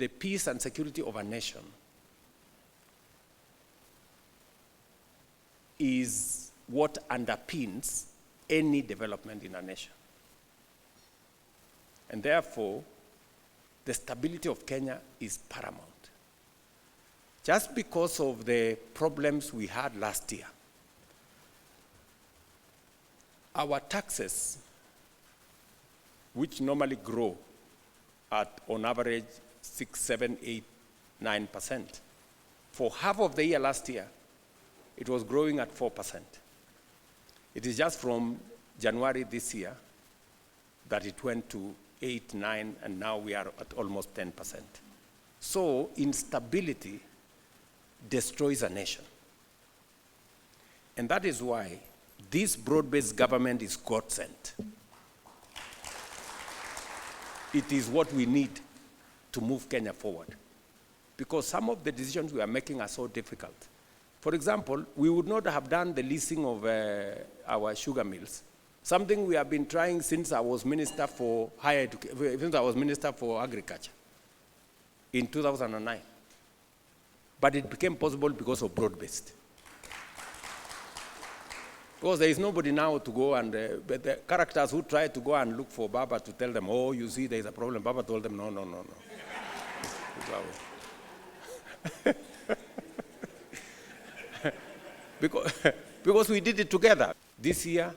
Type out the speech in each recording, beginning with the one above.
the peace and security of a nation is what underpins any development in a nation. And therefore, the stability of Kenya is paramount. Just because of the problems we had last year, our taxes, which normally grow at, on average, 6, 7, 8, 9%, for half of the year last year, it was growing at 4%. It is just from January this year that it went to 8, 9, and now we are at almost 10%. So instability destroys a nation. And that is why this broad-based government is God-sent. It is what we need to move Kenya forward. Because some of the decisions we are making are so difficult. For example, we would not have done the leasing of our sugar mills, something we have been trying since I was Minister for Higher Education, since I was Minister for Agriculture in 2009. But it became possible because of broad-based. Because there is nobody now to go and, but the characters who try to go and look for Baba to tell them, oh, you see, there is a problem. Baba told them, no. Because we did it together. This year,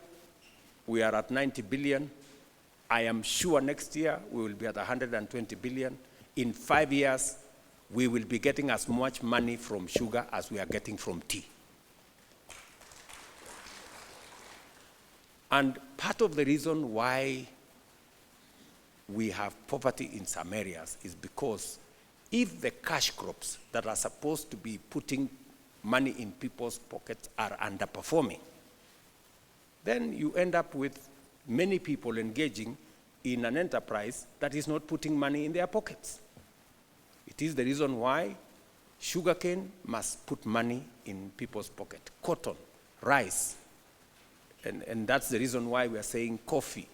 we are at 90 billion. I am sure next year we will be at 120 billion. In 5 years, we will be getting as much money from sugar as we are getting from tea. And part of the reason why we have poverty in some areas is because if the cash crops that are supposed to be putting money in people's pockets are underperforming, then you end up with many people engaging in an enterprise that is not putting money in their pockets. It is the reason why sugarcane must put money in people's pocket, cotton, rice, and that's the reason why we are saying coffee,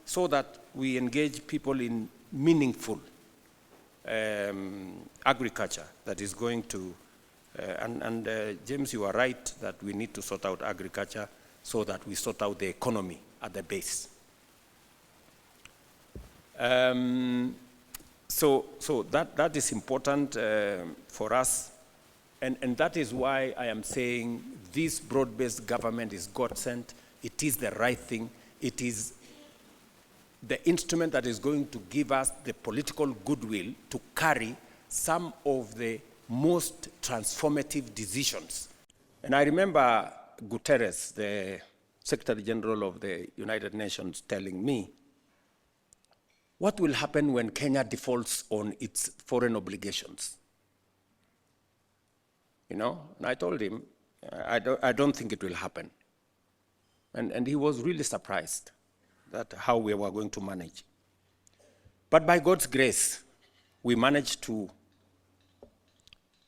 so that we engage people in meaningful agriculture that is going to, James, you are right that we need to sort out agriculture so that we sort out the economy at the base. So that is important for us, and that is why I am saying this broad-based government is God-sent. It is the right thing. It is the instrument that is going to give us the political goodwill to carry some of the most transformative decisions. And I remember Guterres, the Secretary General of the United Nations, telling me, what will happen when Kenya defaults on its foreign obligations? And I told him, I don't think it will happen. And he was really surprised at how we were going to manage. But by God's grace, we managed to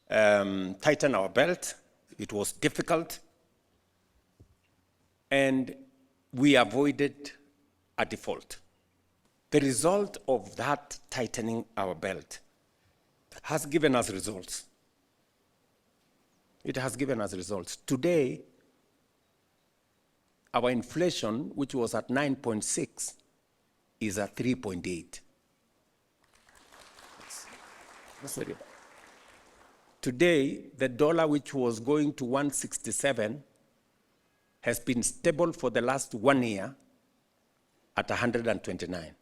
tighten our belt. It was difficult. And we avoided a default. The result of that tightening our belt has given us results. It has given us results. Today, our inflation, which was at 9.6, is at 3.8. That's very bad. Today, the dollar, which was going to 167, has been stable for the last 1 year at 129.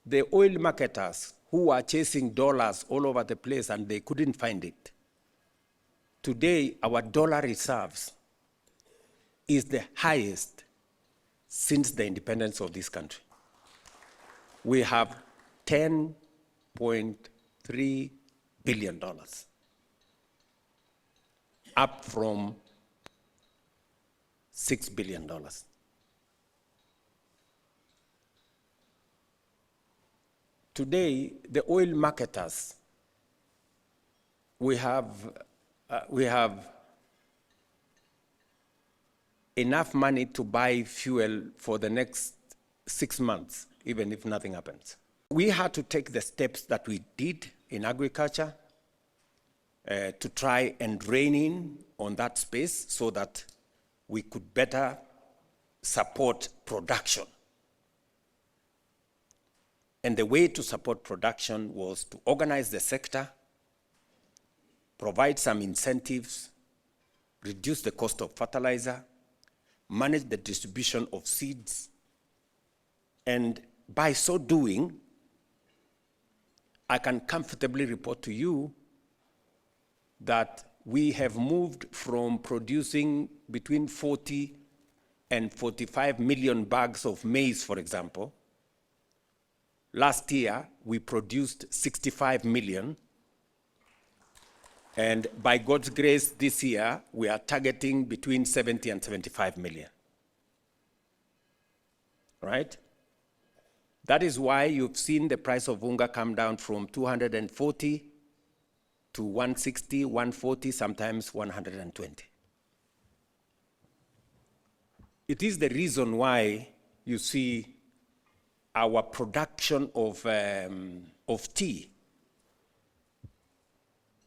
The oil marketers who are chasing dollars all over the place and they couldn't find it. Today, our dollar reserves is the highest since the independence of this country. We have $10.3 billion, up from $6 billion. Today, the oil marketers, we have enough money to buy fuel for the next 6 months, even if nothing happens. We had to take the steps that we did in agriculture to try and rein in on that space so that we could better support production. And the way to support production was to organize the sector, provide some incentives, reduce the cost of fertilizer, manage the distribution of seeds, and by so doing, I can comfortably report to you that we have moved from producing between 40 and 45 million bags of maize, for example. Last year, we produced 65 million. And by God's grace, this year, we are targeting between 70 and 75 million. Right? That is why you've seen the price of unga come down from 240 to 160, 140, sometimes 120. It is the reason why you see our production of tea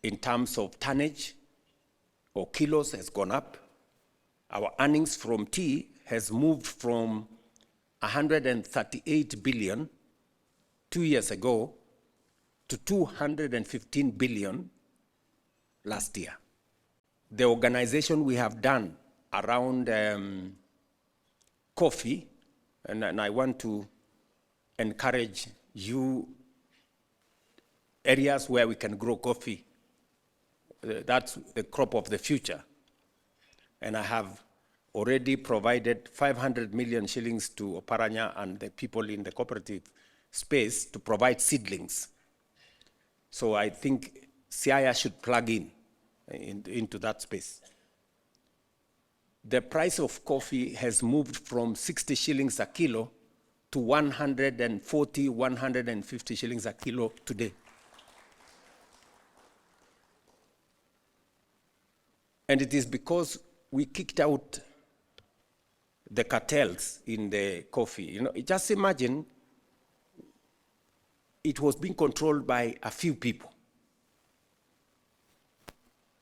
in terms of tonnage or kilos has gone up. Our earnings from tea has moved from 138 billion 2 years ago to 215 billion last year. The organization we have done around coffee, and I want to encourage you, areas where we can grow coffee. That's the crop of the future. And I have already provided 500 million shillings to Oparanya and the people in the cooperative space to provide seedlings. So I think Siaya should plug into that space. The price of coffee has moved from 60 shillings a kilo to 140, 150 shillings a kilo today. And it is because we kicked out the cartels in the coffee. You know, just imagine it was being controlled by a few people.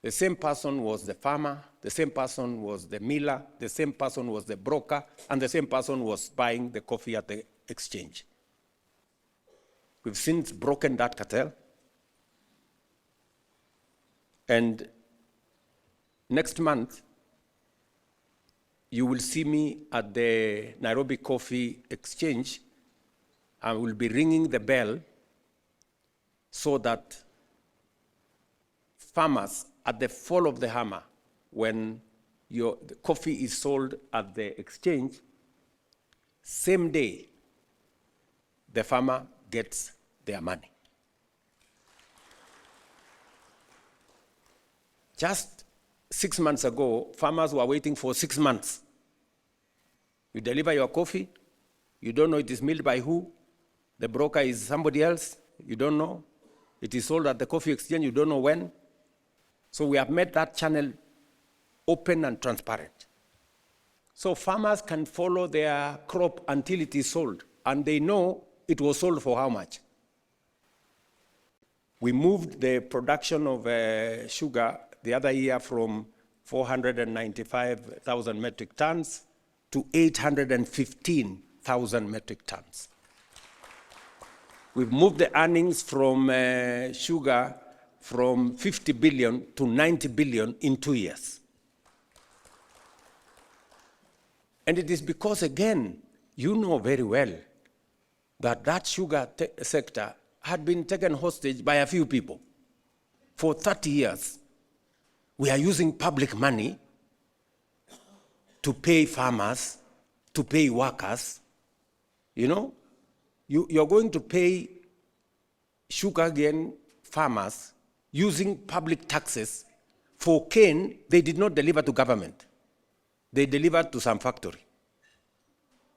The same person was the farmer, the same person was the miller, the same person was the broker, and the same person was buying the coffee at the exchange. We've since broken that cartel. And next month, you will see me at the Nairobi Coffee Exchange. I will be ringing the bell so that farmers at the fall of the hammer, when the coffee is sold at the exchange, same day, the farmer gets their money. Just 6 months ago, farmers were waiting for 6 months. You deliver your coffee, you don't know it is milled by who, the broker is somebody else, you don't know. It is sold at the coffee exchange, you don't know when. So we have made that channel open and transparent. So farmers can follow their crop until it is sold, and they know it was sold for how much. We moved the production of sugar the other year from 495,000 metric tons to 815,000 metric tons. We've moved the earnings from sugar from 50 billion to 90 billion in 2 years. And it is because, again, you know very well that that sugar sector had been taken hostage by a few people. For 30 years, we are using public money to pay farmers, to pay workers. You know, you're going to pay sugarcane farmers using public taxes for cane they did not deliver to government. They delivered to some factory.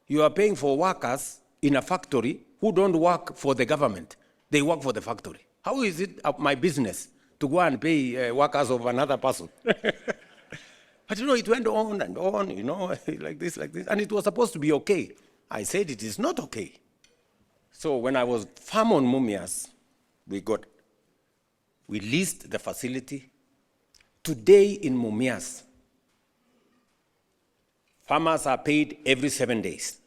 You are paying for workers in a factory who don't work for the government. They work for the factory. How is it my business to go and pay workers of another person? But you know, it went on and on, you know, like this. And it was supposed to be okay I said it is not okay. So when I was farm on Mumias, we leased the facility. Today in Mumias, farmers are paid every 7 days.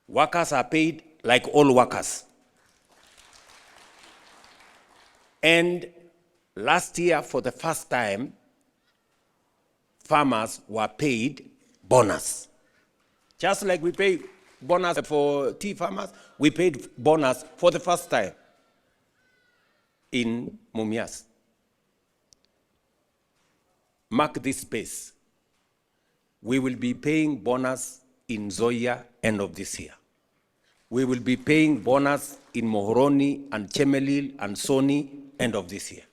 Workers are paid like all workers. And last year, for the first time, farmers were paid bonus. Just like we pay bonus for tea farmers, we paid bonus for the first time in Mumias. Mark this space. We will be paying bonus in Zoya end of this year. We will be paying bonus in Mohoroni and Chemelil and Soni end of this year.